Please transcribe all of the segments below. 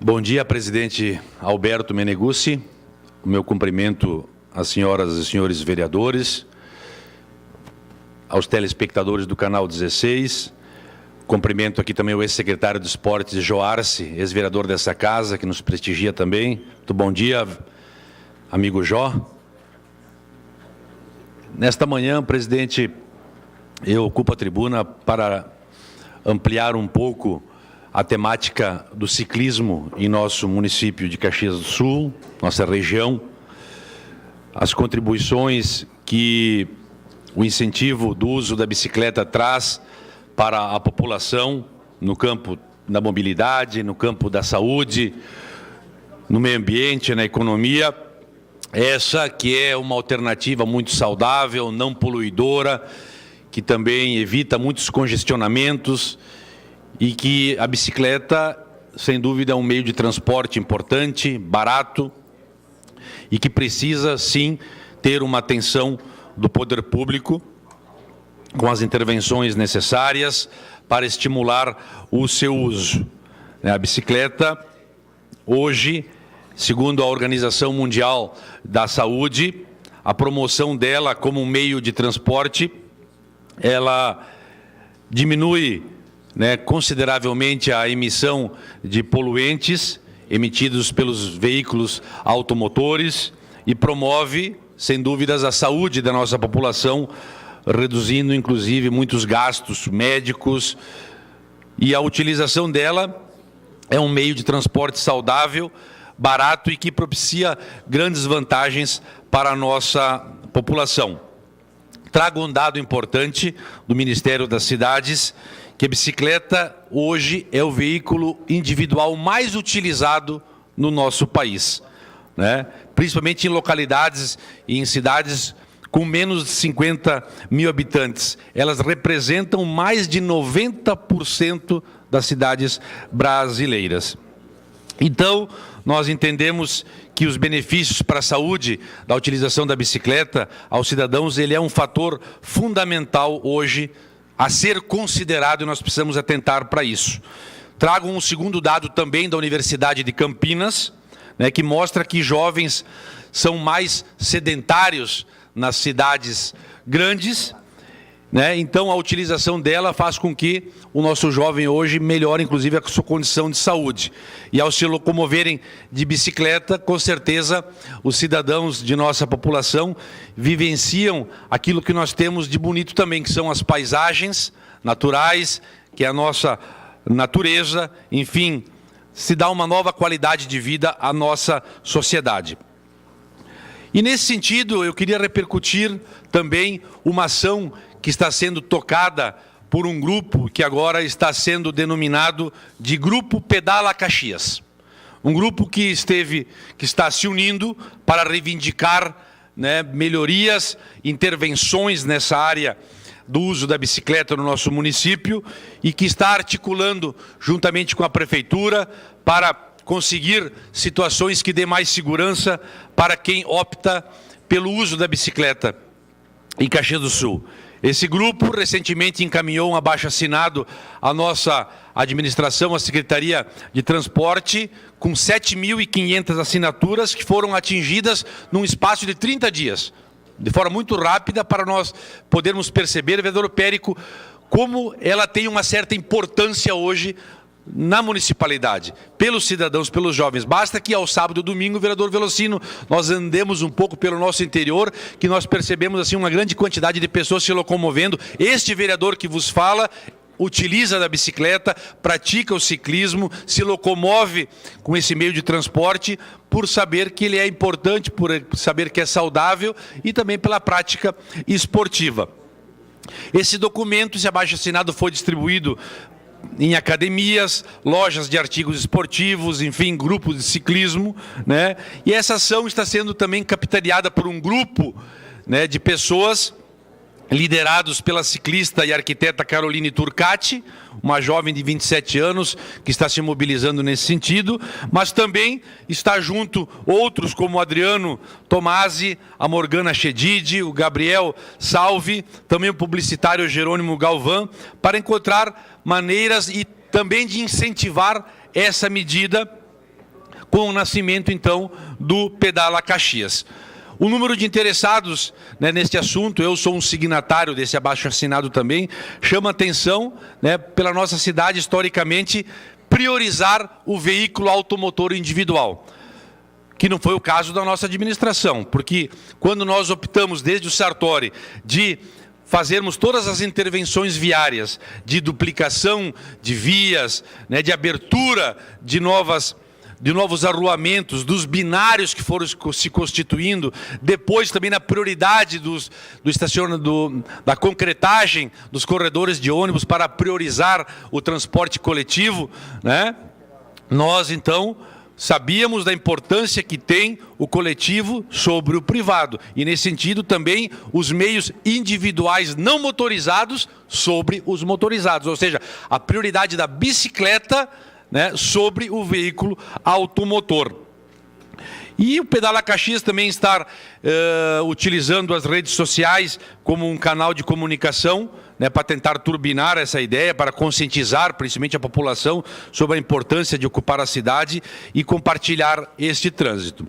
Bom dia, presidente Alberto Meneguzzi. O meu cumprimento às senhoras e senhores vereadores, aos telespectadores do Canal 16. Cumprimento aqui também o ex-secretário de Esportes, Joarce, ex-vereador dessa casa, que nos prestigia também. Muito bom dia, amigo Jó. Nesta manhã, presidente, eu ocupo a tribuna para ampliar um pouco a temática do ciclismo em nosso município de Caxias do Sul, nossa região, as contribuições que o incentivo do uso da bicicleta traz para a população no campo da mobilidade, no campo da saúde, no meio ambiente, na economia. Essa que é uma alternativa muito saudável, não poluidora, que também evita muitos congestionamentos e que a bicicleta, sem dúvida, é um meio de transporte importante, barato e que precisa, sim, ter uma atenção do poder público com as intervenções necessárias para estimular o seu uso. A bicicleta, hoje, segundo a Organização Mundial da Saúde, a promoção dela como um meio de transporte, ela diminui consideravelmente a emissão de poluentes emitidos pelos veículos automotores e promove, sem dúvidas, a saúde da nossa população, reduzindo, inclusive, muitos gastos médicos. E a utilização dela é um meio de transporte saudável, barato e que propicia grandes vantagens para a nossa população. Trago um dado importante do Ministério das Cidades, que a bicicleta hoje é o veículo individual mais utilizado no nosso país, principalmente em localidades e em cidades com menos de 50 mil habitantes. Elas representam mais de 90% das cidades brasileiras. Então, nós entendemos que os benefícios para a saúde da utilização da bicicleta aos cidadãos, ele é um fator fundamental hoje a ser considerado e nós precisamos atentar para isso. Trago um segundo dado também da Universidade de Campinas, que mostra que jovens são mais sedentários nas cidades grandes, então a utilização dela faz com que o nosso jovem hoje melhore, inclusive, a sua condição de saúde. E ao se locomoverem de bicicleta, com certeza, os cidadãos de nossa população vivenciam aquilo que nós temos de bonito também, que são as paisagens naturais, que é a nossa natureza, enfim, se dá uma nova qualidade de vida à nossa sociedade. E nesse sentido, eu queria repercutir também uma ação que está sendo tocada por um grupo que agora está sendo denominado de Grupo Pedala Caxias. Um grupo que está se unindo para reivindicar melhorias, intervenções nessa área do uso da bicicleta no nosso município e que está articulando juntamente com a Prefeitura para conseguir situações que dê mais segurança para quem opta pelo uso da bicicleta em Caxias do Sul. Esse grupo recentemente encaminhou um abaixo-assinado à nossa administração, à Secretaria de Transporte, com 7.500 assinaturas que foram atingidas num espaço de 30 dias, de forma muito rápida, para nós podermos perceber, vereador Périco, como ela tem uma certa importância hoje na municipalidade, pelos cidadãos, pelos jovens. Basta que ao sábado e domingo, vereador Velocino, nós andemos um pouco pelo nosso interior, que nós percebemos assim uma grande quantidade de pessoas se locomovendo. Este vereador que vos fala utiliza da bicicleta, pratica o ciclismo, se locomove com esse meio de transporte, por saber que ele é importante, por saber que é saudável e também pela prática esportiva. Esse documento, esse abaixo-assinado, foi distribuído em academias, lojas de artigos esportivos, enfim, grupos de ciclismo, E essa ação está sendo também capitaneada por um grupo, de pessoas liderados pela ciclista e arquiteta Caroline Turcati, uma jovem de 27 anos que está se mobilizando nesse sentido, mas também está junto outros como o Adriano Tomasi, a Morgana Chedid, o Gabriel Salve, também o publicitário Jerônimo Galvão, para encontrar maneiras e também de incentivar essa medida com o nascimento, então, do Pedala Caxias. O número de interessados, né, neste assunto, eu sou um signatário desse abaixo-assinado também, chama atenção, né, pela nossa cidade, historicamente, priorizar o veículo automotor individual, que não foi o caso da nossa administração, porque quando nós optamos, desde o Sartori, de fazermos todas as intervenções viárias, de duplicação de vias, né, de abertura de novos arruamentos, dos binários que foram se constituindo, depois também na prioridade da concretagem dos corredores de ônibus para priorizar o transporte coletivo, né? Nós, então, sabíamos da importância que tem o coletivo sobre o privado. E, nesse sentido, também os meios individuais não motorizados sobre os motorizados. Ou seja, a prioridade da bicicleta, né, sobre o veículo automotor. E o Pedala Caxias também está utilizando as redes sociais como um canal de comunicação, né, para tentar turbinar essa ideia, para conscientizar principalmente a população sobre a importância de ocupar a cidade e compartilhar este trânsito.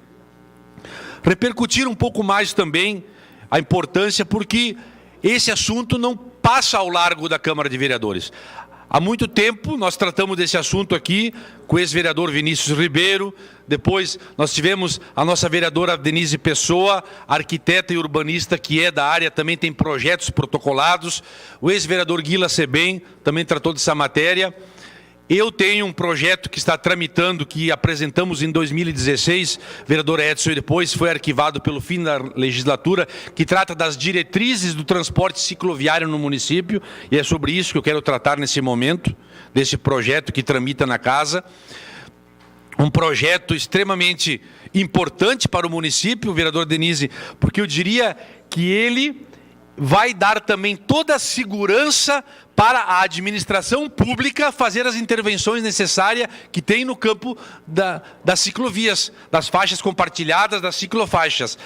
Repercutir um pouco mais também a importância, porque esse assunto não passa ao largo da Câmara de Vereadores. Há muito tempo nós tratamos desse assunto aqui com o ex-vereador Vinícius Ribeiro, depois nós tivemos a nossa vereadora Denise Pessoa, arquiteta e urbanista que é da área, também tem projetos protocolados, o ex-vereador Guila Sebem também tratou dessa matéria. Eu tenho um projeto que está tramitando, que apresentamos em 2016, vereador Edson, e depois foi arquivado pelo fim da legislatura, que trata das diretrizes do transporte cicloviário no município, e é sobre isso que eu quero tratar nesse momento, desse projeto que tramita na casa. Um projeto extremamente importante para o município, vereador Denise, porque eu diria que ele vai dar também toda a segurança para a administração pública fazer as intervenções necessárias que tem no campo das ciclovias, das faixas compartilhadas, das ciclofaixas.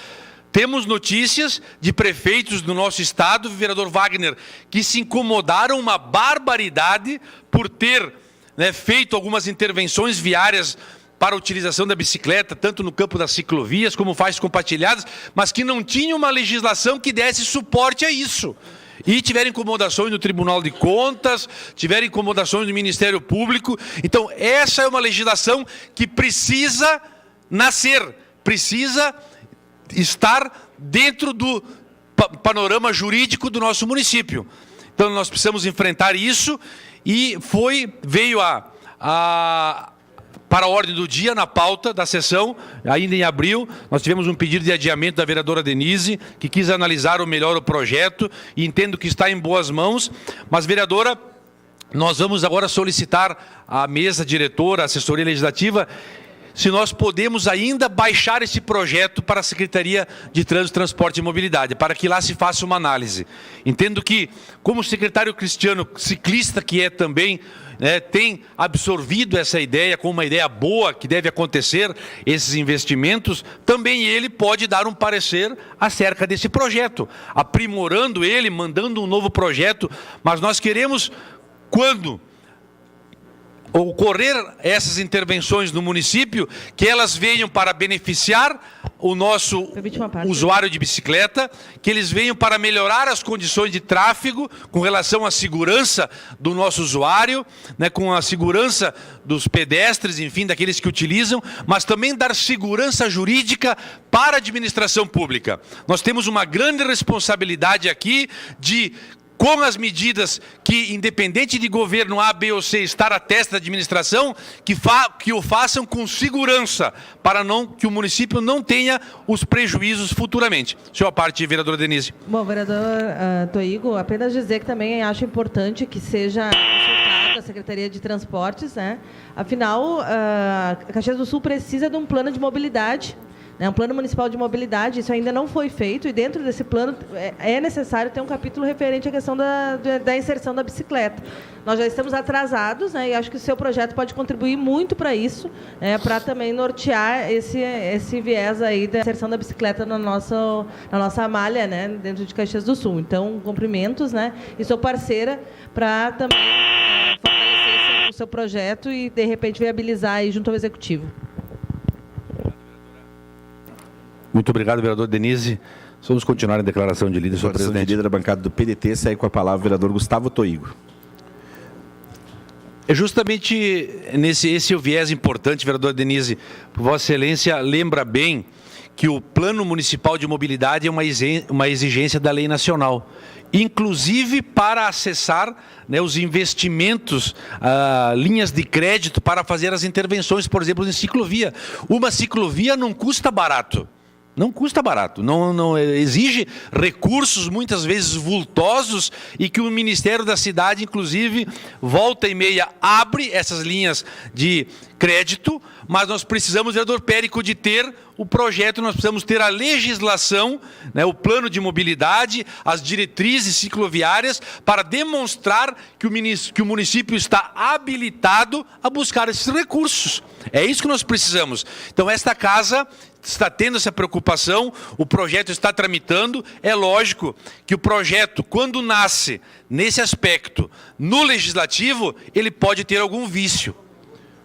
Temos notícias de prefeitos do nosso estado, vereador Wagner, que se incomodaram uma barbaridade por ter, né, feito algumas intervenções viárias para a utilização da bicicleta, tanto no campo das ciclovias como faixas compartilhadas, mas que não tinha uma legislação que desse suporte a isso. E tiveram incomodações no Tribunal de Contas, tiveram incomodações no Ministério Público. Então, essa é uma legislação que precisa nascer, precisa estar dentro do panorama jurídico do nosso município. Então, nós precisamos enfrentar isso e veio para a ordem do dia, na pauta da sessão, ainda em abril, nós tivemos um pedido de adiamento da vereadora Denise, que quis analisar melhor o projeto, e entendo que está em boas mãos. Mas, vereadora, nós vamos agora solicitar à mesa diretora, à assessoria legislativa, se nós podemos ainda baixar esse projeto para a Secretaria de Trânsito, Transporte e Mobilidade, para que lá se faça uma análise. Entendo que, como o secretário Cristiano, ciclista que é também, né, tem absorvido essa ideia como uma ideia boa que deve acontecer, esses investimentos, também ele pode dar um parecer acerca desse projeto, aprimorando ele, mandando um novo projeto, mas nós queremos, quando ocorrer essas intervenções no município, que elas venham para beneficiar o nosso usuário de bicicleta, que eles venham para melhorar as condições de tráfego com relação à segurança do nosso usuário, né, com a segurança dos pedestres, enfim, daqueles que utilizam, mas também dar segurança jurídica para a administração pública. Nós temos uma grande responsabilidade aqui de, com as medidas que, independente de governo A, B ou C, estar à testa da administração, que o façam com segurança, para que o município não tenha os prejuízos futuramente. Senhor, a parte, vereadora Denise. Bom, vereador Toigo, apenas dizer que também acho importante que seja consultada a Secretaria de Transportes, né? Afinal, Caxias do Sul precisa de um plano de mobilidade, né, um plano municipal de mobilidade. Isso ainda não foi feito, e dentro desse plano é necessário ter um capítulo referente à questão da inserção da bicicleta. Nós já estamos atrasados, né, e acho que o seu projeto pode contribuir muito para isso, né, para também nortear esse viés aí da inserção da bicicleta na nossa malha, né, dentro de Caxias do Sul. Então, cumprimentos, né, e sou parceira para também fortalecer o seu projeto e, de repente, viabilizar aí junto ao Executivo. Muito obrigado, vereador Denise. Vamos continuar a declaração de líder, senhor presidente. De líder da bancada do PDT, segue com a palavra o vereador Gustavo Toigo. É justamente esse é o viés importante, vereador Denise. Vossa Excelência lembra bem que o Plano Municipal de Mobilidade é uma exigência da lei nacional, inclusive para acessar, né, os investimentos, linhas de crédito para fazer as intervenções, por exemplo, em ciclovia. Uma ciclovia não custa barato. Não custa barato, não exige recursos muitas vezes vultosos e que o Ministério da Cidade, inclusive, volta e meia abre essas linhas de crédito, mas nós precisamos, vereador Périco, de ter o projeto, nós precisamos ter a legislação, né, o plano de mobilidade, as diretrizes cicloviárias para demonstrar que o município está habilitado a buscar esses recursos. É isso que nós precisamos. Então, esta casa está tendo essa preocupação, o projeto está tramitando. É lógico que o projeto, quando nasce nesse aspecto no legislativo, ele pode ter algum vício.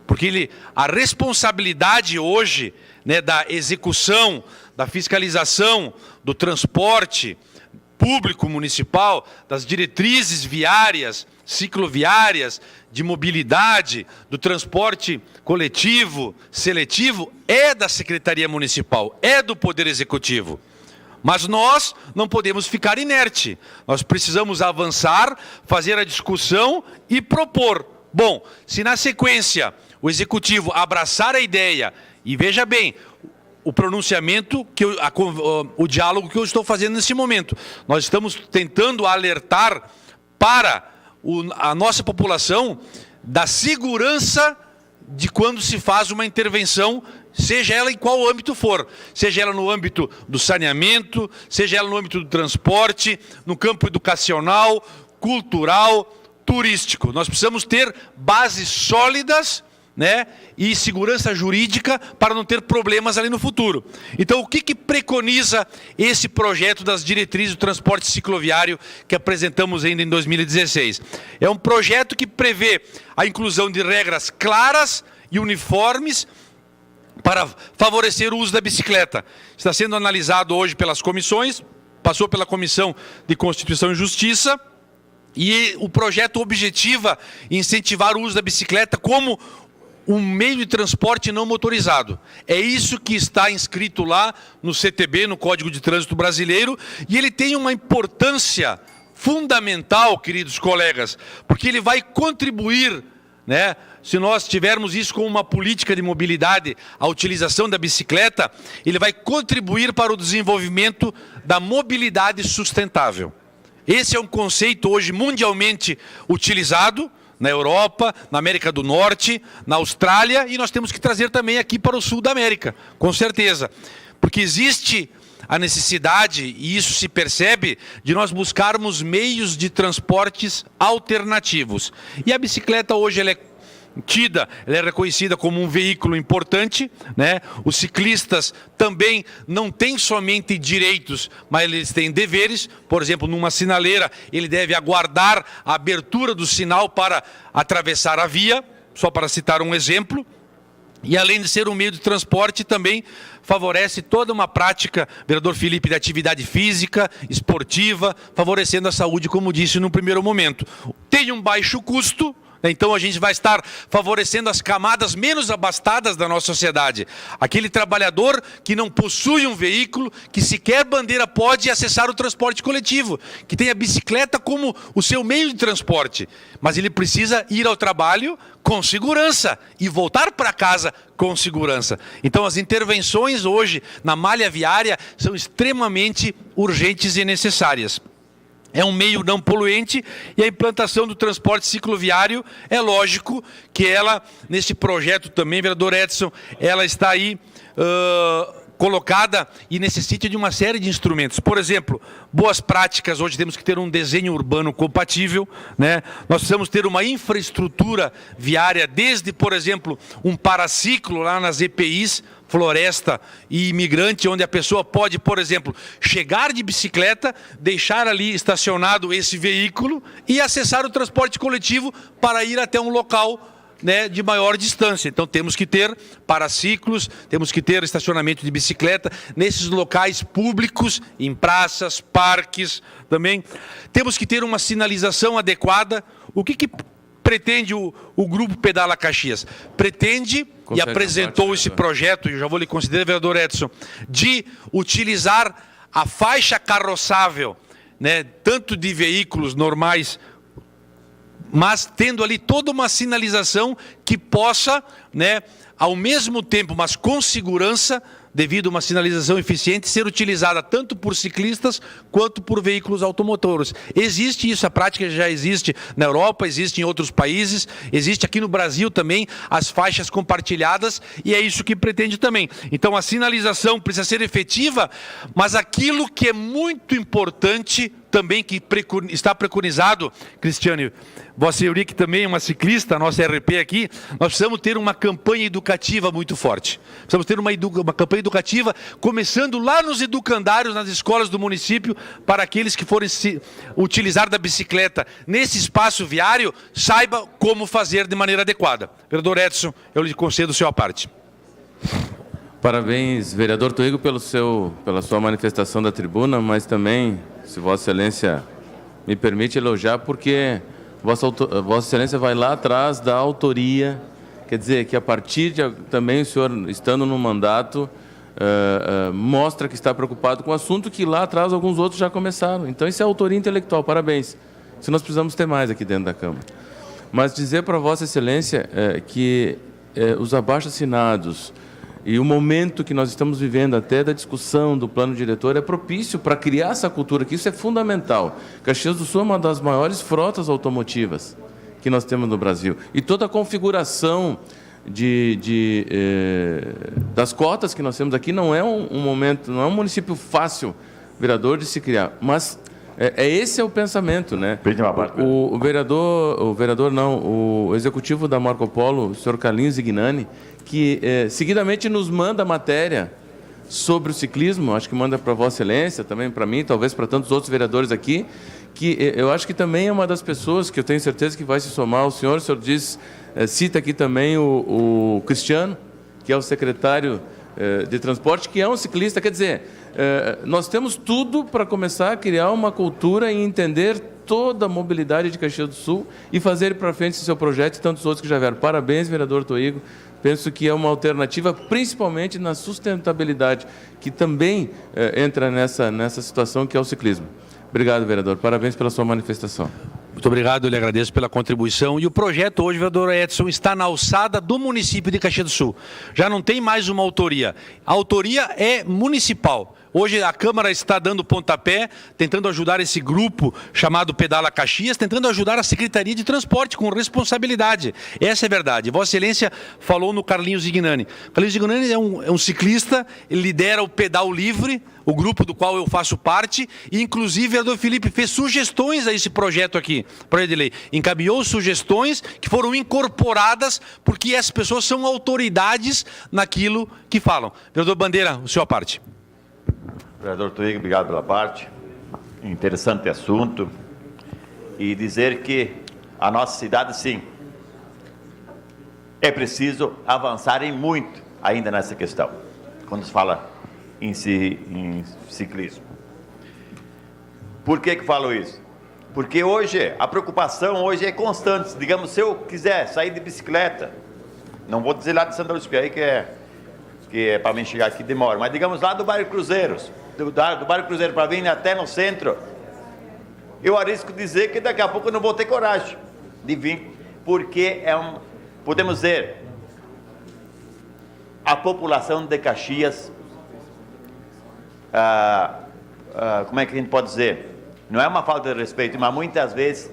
Porque a responsabilidade hoje, né, da execução, da fiscalização, do transporte público municipal, das diretrizes viárias, cicloviárias, de mobilidade, do transporte coletivo, seletivo, é da Secretaria Municipal, é do Poder Executivo. Mas nós não podemos ficar inerte. Nós precisamos avançar, fazer a discussão e propor. Bom, se na sequência o Executivo abraçar a ideia, e veja bem, o pronunciamento, o diálogo que eu estou fazendo nesse momento, nós estamos tentando alertar para a nossa população da segurança de quando se faz uma intervenção, seja ela em qual âmbito for, seja ela no âmbito do saneamento, seja ela no âmbito do transporte, no campo educacional, cultural, turístico. Nós precisamos ter bases sólidas, né, e segurança jurídica para não ter problemas ali no futuro. Então, o que preconiza esse projeto das diretrizes do transporte cicloviário que apresentamos ainda em 2016? É um projeto que prevê a inclusão de regras claras e uniformes para favorecer o uso da bicicleta. Está sendo analisado hoje pelas comissões, passou pela Comissão de Constituição e Justiça, e o projeto objetiva incentivar o uso da bicicleta como um meio de transporte não motorizado. É isso que está inscrito lá no CTB, no Código de Trânsito Brasileiro, e ele tem uma importância fundamental, queridos colegas, porque ele vai contribuir, né, se nós tivermos isso como uma política de mobilidade, a utilização da bicicleta, ele vai contribuir para o desenvolvimento da mobilidade sustentável. Esse é um conceito hoje mundialmente utilizado, na Europa, na América do Norte, na Austrália, e nós temos que trazer também aqui para o sul da América, com certeza. Porque existe a necessidade, e isso se percebe, de nós buscarmos meios de transportes alternativos. E a bicicleta hoje ela é reconhecida como um veículo importante, né? Os ciclistas também não têm somente direitos, mas eles têm deveres. Por exemplo, numa sinaleira, ele deve aguardar a abertura do sinal para atravessar a via, só para citar um exemplo. E além de ser um meio de transporte, também favorece toda uma prática, vereador Felipe, de atividade física, esportiva, favorecendo a saúde, como disse no primeiro momento. Tem um baixo custo, então a gente vai estar favorecendo as camadas menos abastadas da nossa sociedade. Aquele trabalhador que não possui um veículo, que sequer bandeira pode acessar o transporte coletivo, que tem a bicicleta como o seu meio de transporte. Mas ele precisa ir ao trabalho com segurança e voltar para casa com segurança. Então as intervenções hoje na malha viária são extremamente urgentes e necessárias. É um meio não poluente e a implantação do transporte cicloviário, é lógico que ela, nesse projeto também, vereador Edson, ela está aí colocada e necessita de uma série de instrumentos. Por exemplo, boas práticas, hoje temos que ter um desenho urbano compatível, né? Nós precisamos ter uma infraestrutura viária, desde, por exemplo, um paraciclo lá nas EPIs, Floresta e Imigrante, onde a pessoa pode, por exemplo, chegar de bicicleta, deixar ali estacionado esse veículo e acessar o transporte coletivo para ir até um local né, de maior distância. Então temos que ter paraciclos, temos que ter estacionamento de bicicleta nesses locais públicos, em praças, parques também. Temos que ter uma sinalização adequada. O que pretende o Grupo Pedala Caxias? Pretende, e apresentou esse projeto, e eu já vou lhe conceder, vereador Edson, de utilizar a faixa carroçável, né, tanto de veículos normais, mas tendo ali toda uma sinalização que possa, né, ao mesmo tempo, mas com segurança, devido a uma sinalização eficiente, ser utilizada tanto por ciclistas quanto por veículos automotores. Existe isso, a prática já existe na Europa, existe em outros países, existe aqui no Brasil também as faixas compartilhadas, e é isso que pretende também. Então a sinalização precisa ser efetiva, mas aquilo que é muito importante também, que está preconizado, Cristiane, Vossa Senhoria, que também é uma ciclista, a nossa RP aqui, nós precisamos ter uma campanha educativa muito forte. Precisamos ter uma campanha educativa, começando lá nos educandários, nas escolas do município, para aqueles que forem se utilizar da bicicleta nesse espaço viário, saiba como fazer de maneira adequada. Vereador Edson, eu lhe concedo a sua parte. Parabéns, vereador Toigo, pela sua manifestação da tribuna, mas também, se Vossa Excelência me permite elogiar, porque Vossa Excelência vai lá atrás da autoria, quer dizer, que a partir de também o senhor, estando no mandato, mostra que está preocupado com o assunto que lá atrás alguns outros já começaram. Então, isso é autoria intelectual, parabéns. Isso nós precisamos ter mais aqui dentro da Câmara. Mas dizer para Vossa Excelência que os abaixo-assinados e o momento que nós estamos vivendo, até da discussão do plano diretor, é propício para criar essa cultura, que isso é fundamental. Caxias do Sul é uma das maiores frotas automotivas que nós temos no Brasil. E toda a configuração das cotas que nós temos aqui não é um momento, não é um município fácil, vereador, de se criar. Mas esse é o pensamento, né? O executivo da Marco Polo, o senhor Carlinhos Zignani, que seguidamente nos manda matéria sobre o ciclismo, acho que manda para Vossa Excelência, também para mim, talvez para tantos outros vereadores aqui, que eu acho que também é uma das pessoas que eu tenho certeza que vai se somar ao senhor. O senhor cita aqui também o Cristiano, que é o secretário de transporte, que é um ciclista. Quer dizer, nós temos tudo para começar a criar uma cultura e entender toda a mobilidade de Caxias do Sul e fazer para frente esse seu projeto e tantos outros que já vieram. Parabéns, vereador Toigo. Penso que é uma alternativa, principalmente na sustentabilidade, que também entra nessa situação que é o ciclismo. Obrigado, vereador. Parabéns pela sua manifestação. Muito obrigado, eu lhe agradeço pela contribuição. E o projeto hoje, vereador Edson, está na alçada do município de Caxias do Sul. Já não tem mais uma autoria. A autoria é municipal. Hoje a Câmara está dando pontapé, tentando ajudar esse grupo chamado Pedala Caxias, tentando ajudar a Secretaria de Transporte com responsabilidade. Essa é a verdade. Vossa Excelência falou no Carlinhos Zignani. Carlinhos Zignani é um ciclista, ele lidera o Pedal Livre, o grupo do qual eu faço parte, e inclusive o vereador Felipe fez sugestões a esse projeto aqui, projeto de lei. Encaminhou sugestões que foram incorporadas porque as pessoas são autoridades naquilo que falam. Vereador Bandeira, a sua parte. Vereador Toigo, obrigado pela parte. Interessante assunto. E dizer que a nossa cidade, sim, é preciso avançar em muito ainda nessa questão, quando se fala em ciclismo. Por que falo isso? Porque hoje, a preocupação hoje é constante. Digamos, se eu quiser sair de bicicleta, não vou dizer lá de Santa Lúcia, aí que é para mim chegar aqui demora, mas digamos lá do bairro Cruzeiros, do bairro Cruzeiro para vir até no centro, eu arrisco dizer que daqui a pouco eu não vou ter coragem de vir, porque podemos dizer, a população de Caxias, como é que a gente pode dizer? Não é uma falta de respeito, mas muitas vezes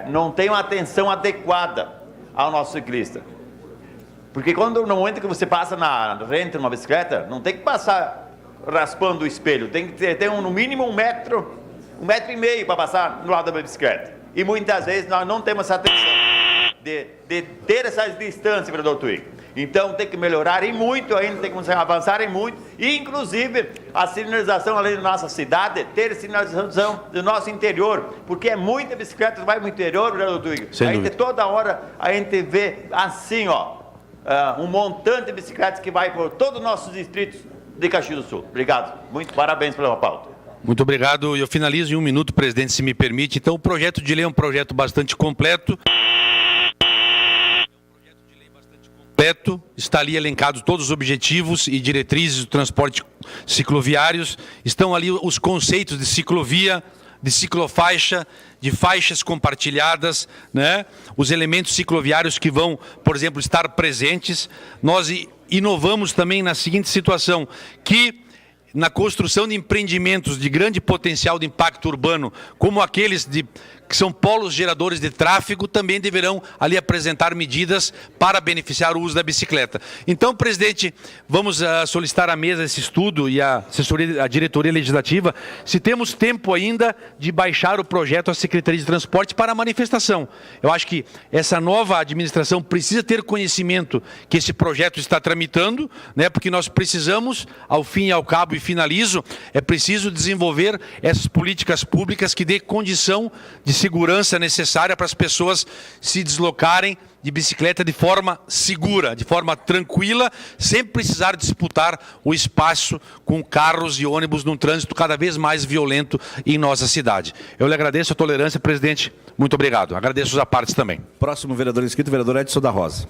não tem uma atenção adequada ao nosso ciclista. Porque no momento que você passa renta numa bicicleta, não tem que passar raspando o espelho, tem que ter no mínimo 1 metro, 1,5 metros para passar no lado da bicicleta. E muitas vezes nós não temos essa atenção de ter essa distância, vereador Toigo. Então tem que melhorar e muito ainda, tem que avançar em muito, e inclusive a sinalização ali da nossa cidade, ter sinalização do nosso interior, porque é muita bicicleta que vai para o interior, vereador Duígues. Sem A gente dúvida. toda hora a gente vê assim, ó, um montante de bicicletas que vai por todos os nossos distritos de Caxias do Sul. Obrigado. Muito parabéns pela pauta. Muito obrigado. Eu finalizo em 1 minuto, presidente, se me permite. Então, o projeto de lei é um projeto bastante completo. Está ali elencados todos os objetivos e diretrizes do transporte cicloviários. Estão ali os conceitos de ciclovia, de ciclofaixa, de faixas compartilhadas, né? Os elementos cicloviários que vão, por exemplo, estar presentes. Nós inovamos também na seguinte situação, que na construção de empreendimentos de grande potencial de impacto urbano, como aqueles que são polos geradores de tráfego, também deverão ali apresentar medidas para beneficiar o uso da bicicleta. Então, presidente, vamos solicitar à mesa esse estudo e a assessoria, a diretoria legislativa, se temos tempo ainda de baixar o projeto à Secretaria de Transporte para a manifestação. Eu acho que essa nova administração precisa ter conhecimento que esse projeto está tramitando, né, porque nós precisamos, ao fim e ao cabo, e finalizo, é preciso desenvolver essas políticas públicas que dê condição de segurança necessária para as pessoas se deslocarem de bicicleta de forma segura, de forma tranquila, sem precisar disputar o espaço com carros e ônibus num trânsito cada vez mais violento em nossa cidade. Eu lhe agradeço a tolerância, presidente. Muito obrigado. Agradeço os apartes também. Próximo vereador inscrito, vereador Edson da Rosa.